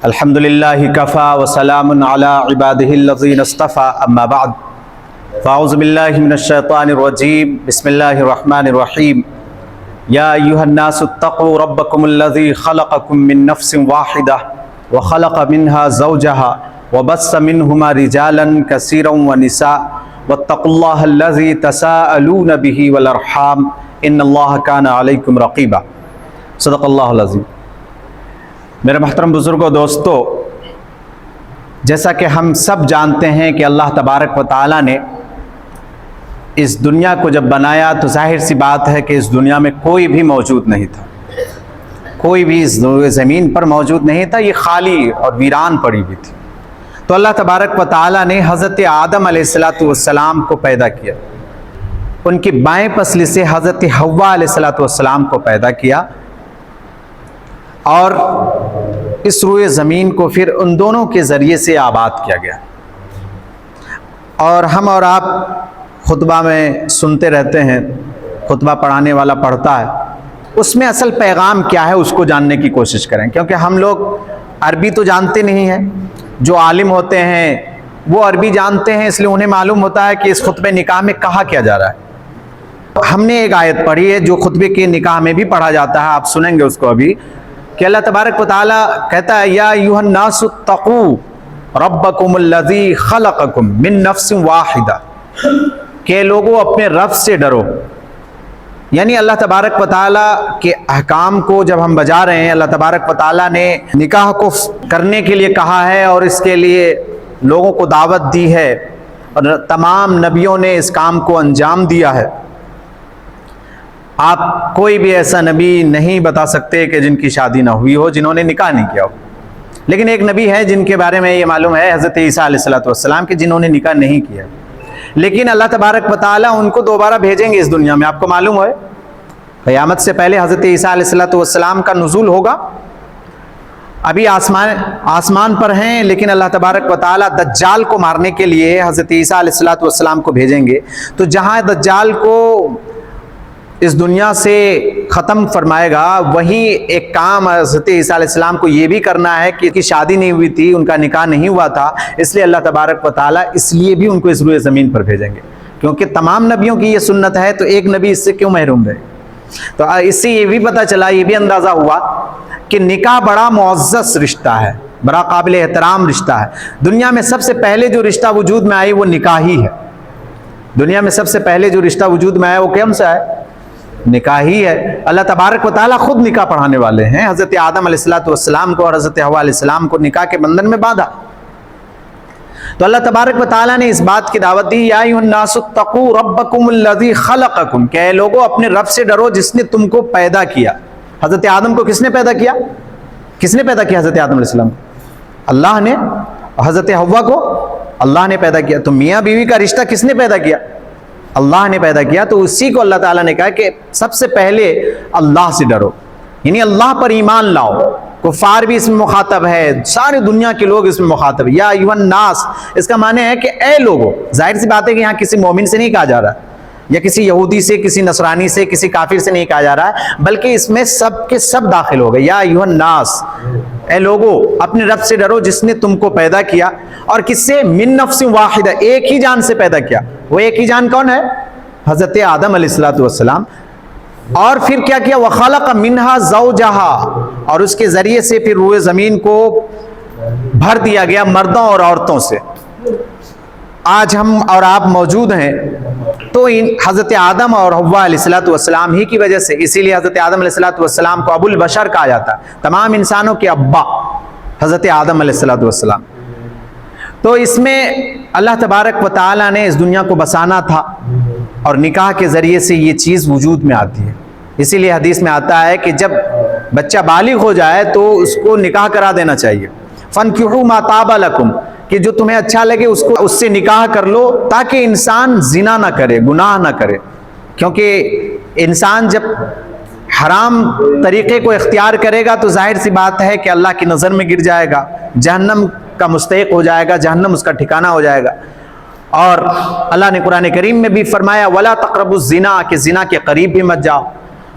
الحمد للہ کفا وسلام علی عبادہ الذین اصطفى اما بعد فاعوذ باللہ من الشیطان الرجیم بسم اللہ الرحمن الرحیم یا ایہا الناس اتقوا ربکم الذی خلقکم من نفس واحدہ وخلق منها زوجها وبث منہما رجالا کثیرا ونساء واتقوا اللہ الذی تساءلون به والارحام ان اللہ کان علیکم رقیبا۔ صدق اللہ العظیم۔ میرے محترم بزرگوں، دوستو، جیسا کہ ہم سب جانتے ہیں کہ اللہ تبارک و تعالیٰ نے اس دنیا کو جب بنایا تو ظاہر سی بات ہے کہ اس دنیا میں کوئی بھی موجود نہیں تھا، کوئی بھی اس زمین پر موجود نہیں تھا، یہ خالی اور ویران پڑی ہوئی تھی۔ تو اللہ تبارک و تعالیٰ نے حضرت آدم علیہ السلام کو پیدا کیا، ان کی بائیں پسلی سے حضرت حوا علیہ السلام کو پیدا کیا، اور اس روئے زمین کو پھر ان دونوں کے ذریعے سے آباد کیا گیا۔ اور ہم اور آپ خطبہ میں سنتے رہتے ہیں، خطبہ پڑھانے والا پڑھتا ہے، اس میں اصل پیغام کیا ہے اس کو جاننے کی کوشش کریں، کیونکہ ہم لوگ عربی تو جانتے نہیں ہیں۔ جو عالم ہوتے ہیں وہ عربی جانتے ہیں، اس لیے انہیں معلوم ہوتا ہے کہ اس خطبہ نکاح میں کہا کیا جا رہا ہے۔ ہم نے ایک آیت پڑھی ہے جو خطبے کے نکاح میں بھی پڑھا جاتا ہے، آپ سنیں گے اس کو ابھی، کہ اللہ تبارک و تعالیٰ کہتا ہے یا ایھا الناس اتقوا ربکم الذی خلقکم من نفس واحدہ، کہ لوگوں اپنے رب سے ڈرو۔ یعنی اللہ تبارک و تعالیٰ کے احکام کو جب ہم بجا رہے ہیں، اللہ تبارک و تعالیٰ نے نکاح کو کرنے کے لیے کہا ہے اور اس کے لیے لوگوں کو دعوت دی ہے، اور تمام نبیوں نے اس کام کو انجام دیا ہے۔ آپ کوئی بھی ایسا نبی نہیں بتا سکتے کہ جن کی شادی نہ ہوئی ہو، جنہوں نے نکاح نہیں کیا ہو، لیکن ایک نبی ہے جن کے بارے میں یہ معلوم ہے، حضرت عیسیٰ علیہ السلام، کہ جنہوں نے نکاح نہیں کیا، لیکن اللہ تبارک و تعالیٰ ان کو دوبارہ بھیجیں گے اس دنیا میں۔ آپ کو معلوم ہے قیامت سے پہلے حضرت عیسیٰ علیہ السلام کا نزول ہوگا۔ ابھی آسمان پر ہیں، لیکن اللہ تبارک و تعالیٰ دجال کو مارنے کے لیے حضرت عیسیٰ علیہ السلام کو بھیجیں گے۔ تو جہاں دجال کو اس دنیا سے ختم فرمائے گا، وہیں ایک کام حضرت عیسیٰ علیہ السلام کو یہ بھی کرنا ہے کہ ان کی شادی نہیں ہوئی تھی، ان کا نکاح نہیں ہوا تھا، اس لیے اللہ تبارک و تعالیٰ اس لیے بھی ان کو اس روئے زمین پر بھیجیں گے، کیونکہ تمام نبیوں کی یہ سنت ہے، تو ایک نبی اس سے کیوں محروم رہے۔ تو اس سے یہ بھی پتہ چلا، یہ بھی اندازہ ہوا کہ نکاح بڑا معزز رشتہ ہے، بڑا قابل احترام رشتہ ہے۔ دنیا میں سب سے پہلے جو رشتہ وجود میں آئی وہ نکاح ہی ہے۔ دنیا میں سب سے پہلے جو رشتہ وجود میں آیا وہ کون سا ہے؟ نکاح ہی ہے۔ اللہ تبارک و تعالیٰ خود نکاح پڑھانے والے ہیں۔ حضرت آدم علیہ السلام کو اور حضرت حوا علیہ السلام کو نکاح کے بندھن میں باندھا۔ تو اللہ تبارک و تعالیٰ نے اس بات کی دعوت دی یا ایھا الناس اتقوا ربکم الذی خلقکم، کہ اے لوگوں اپنے رب سے ڈرو جس نے تم کو پیدا کیا۔ حضرت آدم کو کس نے پیدا کیا؟ کس نے پیدا کیا حضرت آدم علیہ السلام؟ اللہ نے۔ حضرت حوا کو اللہ نے پیدا کیا۔ تو میاں بیوی کا رشتہ کس نے پیدا کیا؟ اللہ نے پیدا کیا۔ تو اسی کو اللہ تعالیٰ نے کہا کہ سب سے پہلے اللہ سے ڈرو، یعنی اللہ پر ایمان لاؤ۔ کفار بھی اس میں مخاطب ہے، ساری دنیا کے لوگ اس میں مخاطب ہے۔ یا ایھا الناس، اس کا معنی ہے کہ اے لوگو۔ ظاہر سی بات ہے کہ یہاں کسی مومن سے نہیں کہا جا رہا، یا کسی یہودی سے، کسی نصرانی سے، کسی کافر سے نہیں کہا جا رہا ہے، بلکہ اس میں سب کے سب داخل ہو گئے۔ یا ایھا الناس، اے لوگو اپنے رب سے ڈرو جس نے تم کو پیدا کیا، اور کس سے؟ من نفس واحدہ، ایک ہی جان سے پیدا کیا۔ وہ ایک ہی جان کون ہے؟ حضرت آدم علیہ السلام۔ اور پھر کیا کیا؟ وَخَلَقَ مِنْهَا زَوْجَهَا، اور اس کے ذریعے سے پھر روئے زمین کو بھر دیا گیا مردوں اور عورتوں سے۔ آج ہم اور آپ موجود ہیں تو حضرت آدم اور حوا علیہ السلام ہی کی وجہ سے، اسی لیے حضرت آدم علیہ السلام کو ابو البشر کہا جاتا ہے، تمام انسانوں کے ابا حضرت آدم علیہ السلام۔ تو اس میں اللہ تبارک و تعالیٰ نے اس دنیا کو بسانا تھا، اور نکاح کے ذریعے سے یہ چیز وجود میں آتی ہے۔ اسی لیے حدیث میں آتا ہے کہ جب بچہ بالغ ہو جائے تو اس کو نکاح کرا دینا چاہیے۔ فَانْكِحُوا مَا طَابَ لَكُمْ، کہ جو تمہیں اچھا لگے اس سے نکاح کر لو، تاکہ انسان زنا نہ کرے، گناہ نہ کرے، کیونکہ انسان جب حرام طریقے کو اختیار کرے گا تو ظاہر سی بات ہے کہ اللہ کی نظر میں گر جائے گا، جہنم کا مستحق ہو جائے گا، جہنم اس کا ٹھکانہ ہو جائے گا۔ اور اللہ نے قرآن کریم میں بھی فرمایا وَلَا تَقْرَبُوا الزِّنَا، کہ زنا کے قریب بھی مت جاؤ۔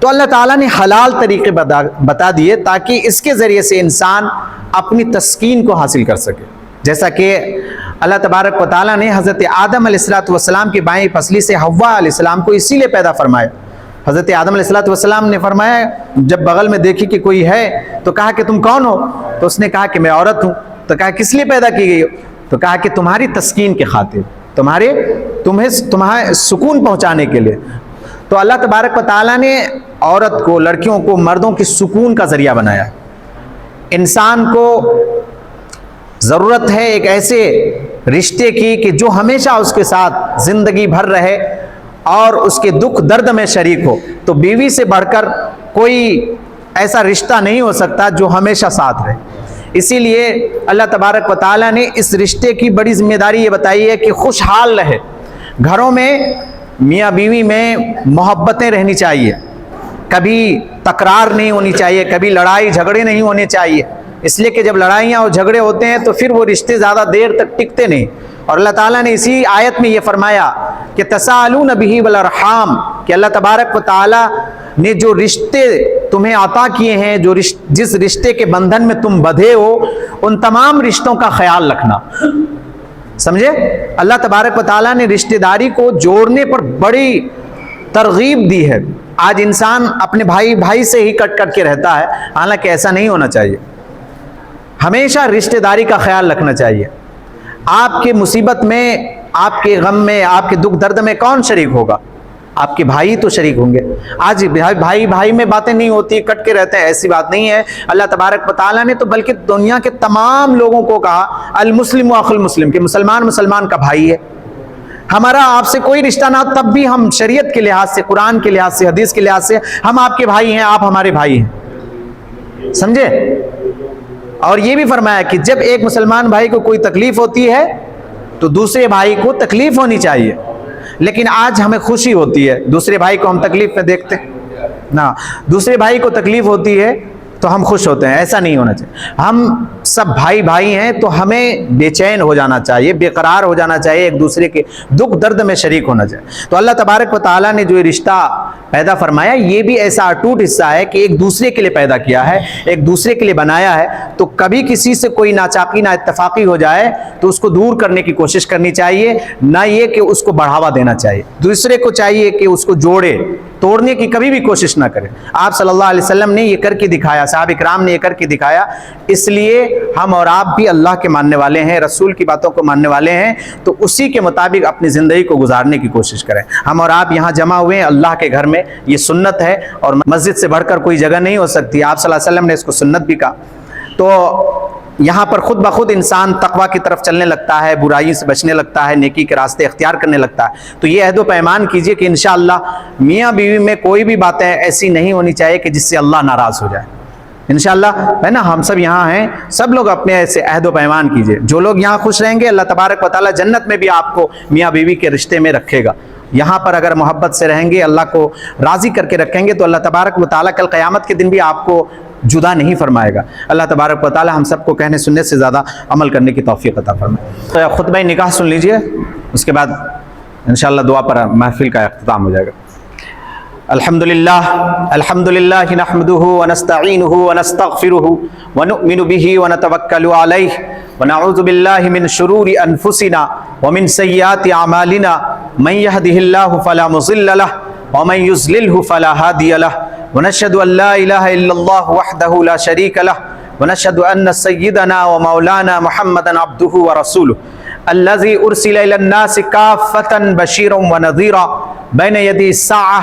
تو اللہ تعالیٰ نے حلال طریقے بتا دیے تاکہ اس کے ذریعے سے انسان اپنی تسکین کو حاصل کر سکے. جیسا کہ اللہ تبارک و تعالیٰ نے حضرت آدم علیہ السلام کی بائیں پسلی سے حوا علیہ السلام کو اسی لیے پیدا فرمایا. حضرت آدم علیہ السلام نے فرمایا، جب بغل میں دیکھی کہ کوئی ہے تو کہا کہ تم کون ہو؟ تو اس نے کہا کہ میں عورت ہوں. تو کہا کس لیے پیدا کی گئی ہو؟ تو کہا کہ تمہاری تسکین کے خاطر، تمہیں سکون پہنچانے کے لیے. تو اللہ تبارک و تعالیٰ نے عورت کو، لڑکیوں کو مردوں کی سکون کا ذریعہ بنایا. انسان کو ضرورت ہے ایک ایسے رشتے کی کہ جو ہمیشہ اس کے ساتھ زندگی بھر رہے اور اس کے دکھ درد میں شریک ہو. تو بیوی سے بڑھ کر کوئی ایسا رشتہ نہیں ہو سکتا جو ہمیشہ ساتھ رہے. اسی لیے اللہ تبارک و تعالیٰ نے اس رشتے کی بڑی ذمہ داری یہ بتائی ہے کہ خوشحال رہے. گھروں میں میاں بیوی میں محبتیں رہنی چاہیے، کبھی تکرار نہیں ہونی چاہیے، کبھی لڑائی جھگڑے نہیں ہونے چاہیے. اس لیے کہ جب لڑائیاں اور جھگڑے ہوتے ہیں تو پھر وہ رشتے زیادہ دیر تک ٹکتے نہیں. اور اللہ تعالیٰ نے اسی آیت میں یہ فرمایا کہ تسالون بہ والارحام، کہ اللہ تبارک و تعالیٰ نے جو رشتے تمہیں عطا کیے ہیں، جس رشتے کے بندھن میں تم بدھے ہو، ان تمام رشتوں کا خیال رکھنا. سمجھے؟ اللہ تبارک و تعالیٰ نے رشتہ داری کو جوڑنے پر بڑی ترغیب دی ہے. آج انسان اپنے بھائی سے ہی کٹ کے رہتا ہے، حالانکہ ایسا نہیں ہونا چاہیے. ہمیشہ رشتہ داری کا خیال رکھنا چاہیے. آپ کے مصیبت میں، آپ کے غم میں، آپ کے دکھ درد میں کون شریک ہوگا؟ آپ کے بھائی تو شریک ہوں گے. آج بھائی میں باتیں نہیں ہوتی، کٹ کے رہتے ہیں، ایسی بات نہیں ہے. اللہ تبارک و تعالیٰ نے تو بلکہ دنیا کے تمام لوگوں کو کہا المسلم اخو المسلم، کہ مسلمان کا بھائی ہے. ہمارا آپ سے کوئی رشتہ نہ ہو تب بھی ہم شریعت کے لحاظ سے، قرآن کے لحاظ سے، حدیث کے لحاظ سے ہم آپ کے بھائی ہیں، آپ ہمارے بھائی ہیں. سمجھے؟ اور یہ بھی فرمایا کہ جب ایک مسلمان بھائی کو کوئی تکلیف ہوتی ہے تو دوسرے بھائی کو تکلیف ہونی چاہیے. لیکن آج ہمیں خوشی ہوتی ہے، دوسرے بھائی کو ہم تکلیف میں دیکھتے نا، دوسرے بھائی کو تکلیف ہوتی ہے تو ہم خوش ہوتے ہیں. ایسا نہیں ہونا چاہیے. ہم سب بھائی ہیں تو ہمیں بے چین ہو جانا چاہیے، بے قرار ہو جانا چاہیے، ایک دوسرے کے دکھ درد میں شریک ہونا چاہیے. تو اللہ تبارک و تعالیٰ نے جو یہ رشتہ پیدا فرمایا، یہ بھی ایسا اٹوٹ حصہ ہے کہ ایک دوسرے کے لیے پیدا کیا ہے، ایک دوسرے کے لیے بنایا ہے. تو کبھی کسی سے کوئی ناچاقی نا اتفاقی ہو جائے تو اس کو دور کرنے کی کوشش کرنی چاہیے، نہ یہ کہ اس کو بڑھاوا دینا چاہیے. دوسرے کو چاہیے کہ اس کو جوڑے، توڑنے کی کبھی بھی کوشش نہ کرے. آپ صلی اللہ علیہ وسلم نے یہ کر کے دکھایا، صحابہ کرام نے یہ کر کے دکھایا. اس لیے ہم اور آپ بھی اللہ کے ماننے والے ہیں، رسول کی باتوں کو ماننے والے ہیں، تو اسی کے مطابق اپنی زندگی کو گزارنے کی کوشش کریں. ہم اور آپ یہاں جمع ہوئے ہیں اللہ کے گھر میں، یہ سنت ہے، اور مسجد سے بڑھ کر کوئی جگہ نہیں ہو سکتی. آپ صلی اللہ علیہ وسلم نے اس کو سنت بھی کہا. تو یہاں پر خود بخود انسان تقویٰ کی طرف چلنے لگتا ہے، برائی سے بچنے لگتا ہے، نیکی کے راستے اختیار کرنے لگتا ہے. تو یہ عہد و پیمان کیجئے کہ انشاءاللہ میاں بیوی میں کوئی بھی باتیں ایسی نہیں ہونی چاہیے کہ جس سے اللہ ناراض ہو جائے. انشاءاللہ ہے نا، ہم سب یہاں ہیں، سب لوگ اپنے ایسے عہد و پیمان کیجئے. جو لوگ یہاں خوش رہیں گے، اللہ تبارک و تعالیٰ جنت میں بھی آپ کو میاں بیوی کے رشتے میں رکھے گا. یہاں پر اگر محبت سے رہیں گے، اللہ کو راضی کر کے رکھیں گے، تو اللہ تبارک و تعالیٰ کل قیامت کے دن بھی آپ کو جدا نہیں فرمائے گا. اللہ تبارک و تعالیٰ ہم سب کو کہنے سننے سے زیادہ عمل کرنے کی توفیق عطا فرمائے. خطبہ نکاح سن لیجئے، اس کے بعد انشاءاللہ دعا پر محفل کا اختتام ہو جائے گا. الحمدللہ نحمده ونستعینه ونستغفره ونؤمن به ونتوکل علیہ ونعوذ باللہ من شرور انفسنا ومن سیئات اعمالنا من يهده الله فلا مضل له ومن يضلل فلا هادي له ونشهد ان لا اله الا الله وحده لا شريك له ونشهد ان سيدنا ومولانا محمدا عبده ورسوله الذي ارسل الى الناس كافة بشيرا ونذيرا بين يدي الساعة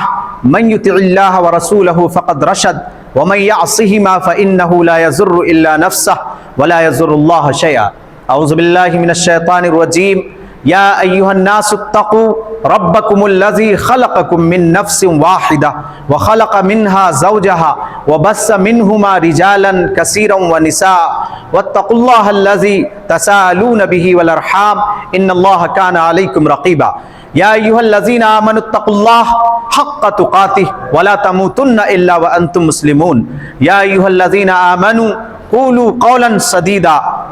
من يطع الله ورسوله فقد رشد ومن يعصهما فإنه لا يضر إلا نفسه ولا يضر الله شيئا. أعوذ بالله من الشيطان الرجيم. يا أيها الناس اتقوا ربكم الذي خلقكم من نفس واحدة وخلق منها زوجها وبث منهما رجالا كثيرا ونساء واتقوا الله الذي تساءلون به والأرحام إن الله كان عليكم رقيبا. يا أيها الذين آمنوا اتقوا الله حق تقاته ولا تموتن إلا وأنتم مسلمون. يا أيها الذين آمنوا قولوا قولا سديدا